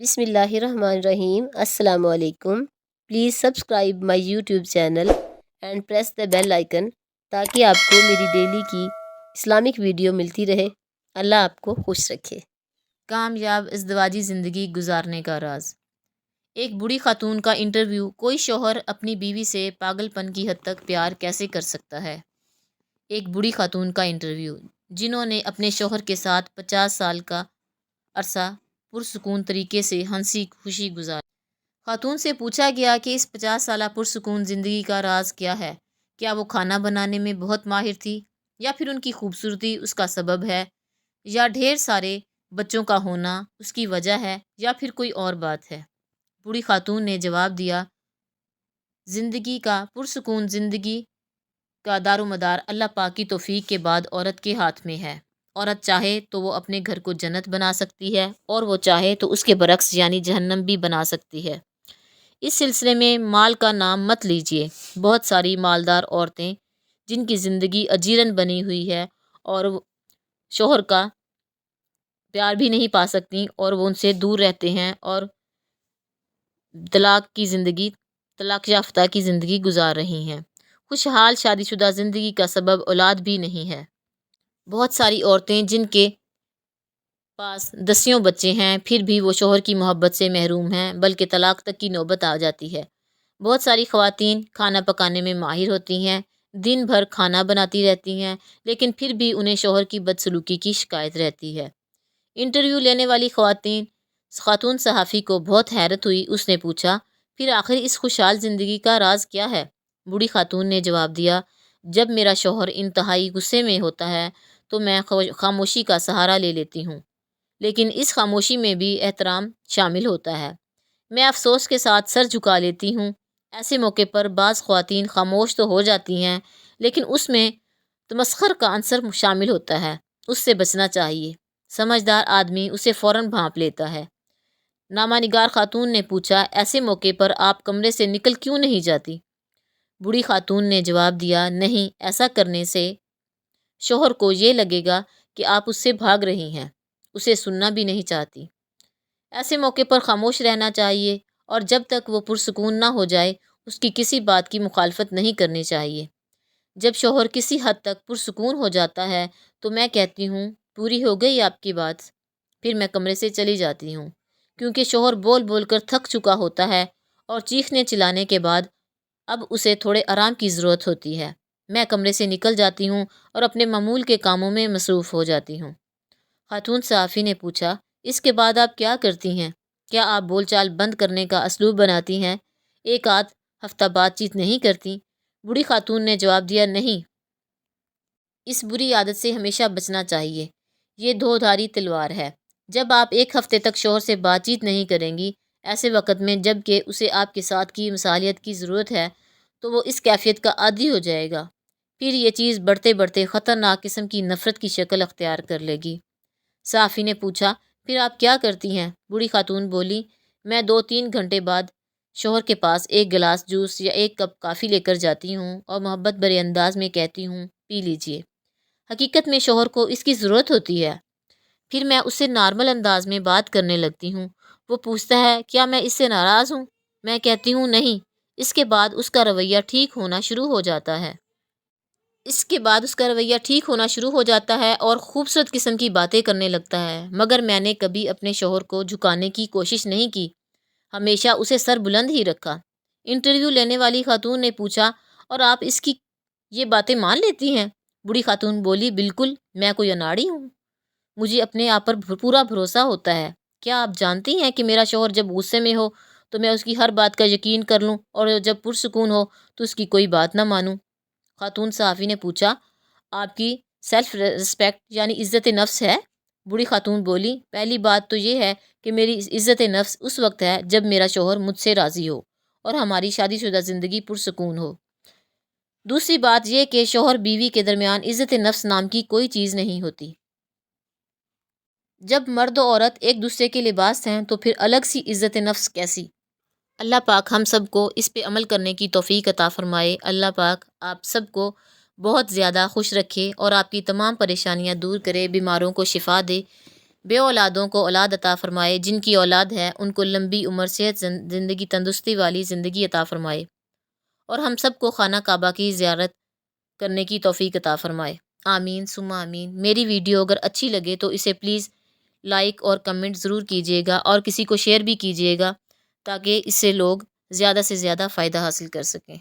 بسم اللہ الرحمن الرحیم۔ السلام علیکم۔ Please subscribe my YouTube channel and press the bell icon تاکہ آپ کو میری ڈیلی کی اسلامک ویڈیو ملتی رہے۔ اللہ آپ کو خوش رکھے۔ کامیاب ازدواجی زندگی گزارنے کا راز۔ ایک بوڑھی خاتون کا انٹرویو۔ کوئی شوہر اپنی بیوی سے پاگل پن کی حد تک پیار کیسے کر سکتا ہے؟ ایک بوڑھی خاتون کا انٹرویو جنہوں نے اپنے شوہر کے ساتھ 50 سال کا عرصہ پرسکون طریقے سے ہنسی خوشی گزارا۔ خاتون سے پوچھا گیا کہ اس 50 سالہ پرسکون زندگی کا راز کیا ہے؟ کیا وہ کھانا بنانے میں بہت ماہر تھی، یا پھر ان کی خوبصورتی اس کا سبب ہے، یا ڈھیر سارے بچوں کا ہونا اس کی وجہ ہے، یا پھر کوئی اور بات ہے؟ بوڑھی خاتون نے جواب دیا، زندگی کا پرسکون زندگی کا دار و مدار اللہ پاک کی توفیق کے بعد عورت کے ہاتھ میں ہے۔ عورت چاہے تو وہ اپنے گھر کو جنت بنا سکتی ہے، اور وہ چاہے تو اس کے برعکس یعنی جہنم بھی بنا سکتی ہے۔ اس سلسلے میں مال کا نام مت لیجیے۔ بہت ساری مالدار عورتیں جن کی زندگی اجیرن بنی ہوئی ہے اور شوہر کا پیار بھی نہیں پا سکتی، اور وہ ان سے دور رہتے ہیں اور طلاق یافتہ کی زندگی گزار رہی ہیں۔ خوشحال شادی شدہ زندگی کا سبب اولاد بھی نہیں ہے۔ بہت ساری عورتیں جن کے پاس دسیوں بچے ہیں پھر بھی وہ شوہر کی محبت سے محروم ہیں، بلکہ طلاق تک کی نوبت آ جاتی ہے۔ بہت ساری خواتین کھانا پکانے میں ماہر ہوتی ہیں، دن بھر کھانا بناتی رہتی ہیں، لیکن پھر بھی انہیں شوہر کی بدسلوکی کی شکایت رہتی ہے۔ انٹرویو لینے والی خاتون صحافی کو بہت حیرت ہوئی۔ اس نے پوچھا، پھر آخر اس خوشحال زندگی کا راز کیا ہے؟ بوڑھی خاتون نے جواب دیا، جب میرا شوہر انتہائی غصے میں ہوتا ہے تو میں خاموشی کا سہارا لے لیتی ہوں، لیکن اس خاموشی میں بھی احترام شامل ہوتا ہے۔ میں افسوس کے ساتھ سر جھکا لیتی ہوں۔ ایسے موقع پر بعض خواتین خاموش تو ہو جاتی ہیں، لیکن اس میں تمسخر کا عنصر شامل ہوتا ہے۔ اس سے بچنا چاہیے۔ سمجھدار آدمی اسے فوراً بھانپ لیتا ہے۔ نامہ نگار خاتون نے پوچھا، ایسے موقع پر آپ کمرے سے نکل کیوں نہیں جاتی؟ بوڑھی خاتون نے جواب دیا، نہیں، ایسا کرنے سے شوہر کو یہ لگے گا کہ آپ اس سے بھاگ رہی ہیں، اسے سننا بھی نہیں چاہتی۔ ایسے موقع پر خاموش رہنا چاہیے، اور جب تک وہ پرسکون نہ ہو جائے اس کی کسی بات کی مخالفت نہیں کرنی چاہیے۔ جب شوہر کسی حد تک پرسکون ہو جاتا ہے تو میں کہتی ہوں، پوری ہو گئی آپ کی بات؟ پھر میں کمرے سے چلی جاتی ہوں، کیونکہ شوہر بول بول کر تھک چکا ہوتا ہے اور چیخنے چلانے کے بعد اب اسے تھوڑے آرام کی ضرورت ہوتی ہے۔ میں کمرے سے نکل جاتی ہوں اور اپنے معمول کے کاموں میں مصروف ہو جاتی ہوں۔ خاتون صحافی نے پوچھا، اس کے بعد آپ کیا کرتی ہیں؟ کیا آپ بول چال بند کرنے کا اسلوب بناتی ہیں؟ ایک آدھ ہفتہ بات چیت نہیں کرتی؟ بوڑھی خاتون نے جواب دیا، نہیں، اس بری عادت سے ہمیشہ بچنا چاہیے۔ یہ دھاری تلوار ہے۔ جب آپ ایک ہفتے تک شوہر سے بات چیت نہیں کریں گی، ایسے وقت میں جب کہ اسے آپ کے ساتھ کی مصالحت کی ضرورت ہے، تو وہ اس کیفیت کا عادی ہو جائے گا۔ پھر یہ چیز بڑھتے بڑھتے خطرناک قسم کی نفرت کی شکل اختیار کر لے گی۔ صحافی نے پوچھا، پھر آپ کیا کرتی ہیں؟ بوڑھی خاتون بولی، میں 2-3 گھنٹے بعد شوہر کے پاس ایک گلاس جوس یا ایک کپ کافی لے کر جاتی ہوں اور محبت بھرے انداز میں کہتی ہوں، پی لیجئے۔ حقیقت میں شوہر کو اس کی ضرورت ہوتی ہے۔ پھر میں اس سے نارمل انداز میں بات کرنے لگتی ہوں۔ وہ پوچھتا ہے، کیا میں اس سے ناراض ہوں؟ میں کہتی ہوں، نہیں۔ اس کے بعد اس کا رویہ ٹھیک ہونا شروع ہو جاتا ہے اور خوبصورت قسم کی باتیں کرنے لگتا ہے، مگر میں نے کبھی اپنے شوہر کو جھکانے کی کوشش نہیں کی، ہمیشہ اسے سر بلند ہی رکھا۔ انٹرویو لینے والی خاتون نے پوچھا، اور آپ اس کی یہ باتیں مان لیتی ہیں؟ بوڑھی خاتون بولی، بالکل، میں کوئی اناڑی ہوں؟ مجھے اپنے آپ پر پورا بھروسہ ہوتا ہے۔ کیا آپ جانتی ہیں کہ میرا شوہر جب غصے میں ہو تو میں اس کی ہر بات کا یقین کر لوں، اور جب پرسکون ہو تو اس کی کوئی بات نہ مانوں؟ خاتون صحافی نے پوچھا، آپ کی سیلف ریسپیکٹ یعنی عزت نفس ہے؟ بوڑھی خاتون بولی، پہلی بات تو یہ ہے کہ میری عزت نفس اس وقت ہے جب میرا شوہر مجھ سے راضی ہو اور ہماری شادی شدہ زندگی پرسکون ہو۔ دوسری بات یہ کہ شوہر بیوی کے درمیان عزت نفس نام کی کوئی چیز نہیں ہوتی۔ جب مرد و عورت ایک دوسرے کے لباس ہیں تو پھر الگ سی عزت نفس کیسی؟ اللہ پاک ہم سب کو اس پہ عمل کرنے کی توفیق عطا فرمائے۔ اللہ پاک آپ سب کو بہت زیادہ خوش رکھے اور آپ کی تمام پریشانیاں دور کرے، بیماروں کو شفا دے۔ بے اولادوں کو اولاد عطا فرمائے، جن کی اولاد ہے ان کو لمبی عمر، صحت، زندگی، تندرستی والی زندگی عطا فرمائے، اور ہم سب کو خانہ کعبہ کی زیارت کرنے کی توفیق عطا فرمائے، آمین ثم آمین۔ میری ویڈیو اگر اچھی لگے تو اسے پلیز لائک اور کمنٹ ضرور کیجیے گا، اور کسی کو شیئر بھی کیجیے گا تاکہ اس سے لوگ زیادہ سے زیادہ فائدہ حاصل کر سکیں۔